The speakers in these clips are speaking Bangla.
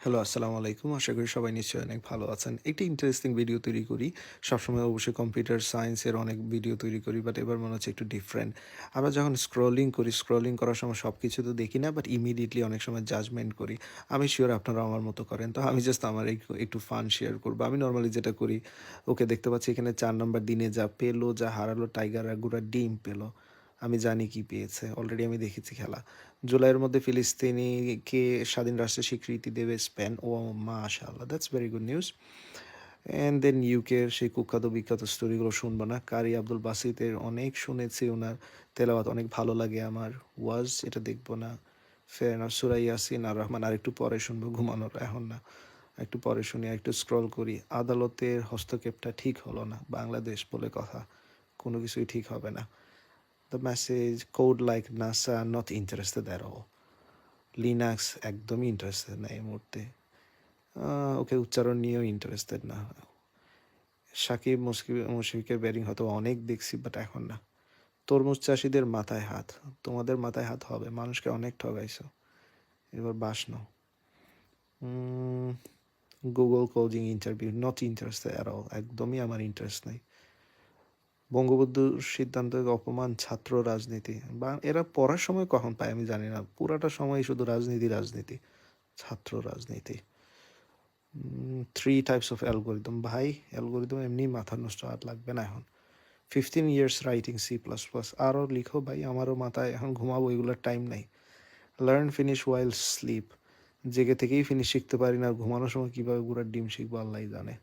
হ্যালো, আসসালামু আলাইকুম। আশা করি সবাই নিশ্চয়ই অনেক ভালো আছেন। একটি ইন্টারেস্টিং ভিডিও তৈরি করি। সবসময় অবশ্যই কম্পিউটার সায়েন্সের অনেক ভিডিও তৈরি করি, বাট এবার মনে হচ্ছে একটু ডিফারেন্ট। আমরা যখন স্ক্রলিং করি, স্ক্রলিং করার সময় সবকিছু তো দেখি না, বাট ইমিডিয়েটলি অনেক সময় জাজমেন্ট করি। আমি সিউর আপনারাও আমার মতো করেন। তো আমি জাস্ট আমার একটু ফান শেয়ার করব। আমি নরমালি যেটা করি, ওকে দেখতে পাচ্ছি এখানে ৪ নাম্বার দিনে যা পেলো, যা হারালো, টাইগার আগুরা ডিম পেলো। আমি জানি কি পেয়েছে। অলরেডি আমি দেখেছি খেলা। জুলাইয়ের মধ্যে ফিলিস্তিনিকে স্বাধীন রাষ্ট্রের স্বীকৃতি দেবে স্পেন। ও মাশাআল্লাহ, that's very good news. And then ইউকের সেই কুখ্যাত বিখ্যাত স্টোরিগুলো শুনবো না। কারি আব্দুল বাসিতের অনেক শুনেছি, ওনার তেলাওয়াত অনেক ভালো লাগে আমার। ওয়াজ এটা দেখবো না। ফের না সুরা ইয়াসিন আর রহমান আর একটু পরে শুনবো, ঘুমানোর এখন না। একটু পরে শুনি, একটু স্ক্রল করি। আদালতের হস্তক্ষেপটা ঠিক হলো না, বাংলাদেশ বলে কথা। কোনো কিছুই ঠিক হবে না। The message code like NASA not interested at all. Linux একদমই ইন্টারেস্টেড না এই মুহূর্তে। ওকে উচ্চারণ নিয়েও ইন্টারেস্টেড না। সাকিব মুশফিকের ব্যাটিং হয়তো অনেক দেখছি, বাট এখন না। তরমুজ চাষিদের মাথায় হাত। তোমাদের মাথায় হাত হবে, মানুষকে অনেক ঠগাইছো, এবার বাস নাও। Google coding interview not interested at all, একদমই আমার ইন্টারেস্ট নাই। বঙ্গবন্ধুর সিদ্ধান্তের অপমান, ছাত্র রাজনীতি বা এরা পড়ার সময় কখন পায় আমি জানি না, পুরাটা সময় শুধু রাজনীতি রাজনীতি, ছাত্র রাজনীতি। থ্রি টাইপস অফ অ্যালগোরিদম, ভাই অ্যালগোরিদম এমনি মাথা নষ্ট, আর লাগবে না এখন। 15 years রাইটিং C++, আরও লিখো ভাই, আমারও মাথায় এখন ঘুমাবো, এগুলোর টাইম নাই। লার্ন ফিনিশ ওয়াইল স্লিপ, জেগে থেকেই ফিনিশ শিখতে পারি না, ঘুমানোর সময় কীভাবে গুড়ার ডিম শিখবো আল্লাহ জানে।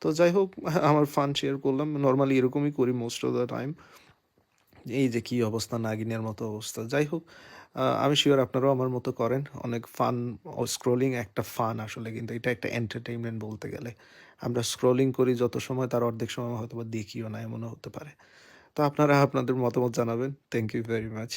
তো যাই হোক, আমার ফান শেয়ার করলাম, নর্মালি এরকমই করি মোস্ট অফ দ্য টাইম। এই যে কী অবস্থা, নাগিনের মতো অবস্থা। যাই হোক, আমি শিওর আপনারাও আমার মতো করেন। অনেক ফান, স্ক্রোলিং একটা ফান আসলে, কিন্তু এটা একটা এন্টারটেইনমেন্ট বলতে গেলে। আমরা স্ক্রোলিং করি যত সময়, তার অর্ধেক সময় হয়তো বা দেখিও না, এমনও হতে পারে। তো আপনারা আপনাদের মতামত জানাবেন। Thank you very much.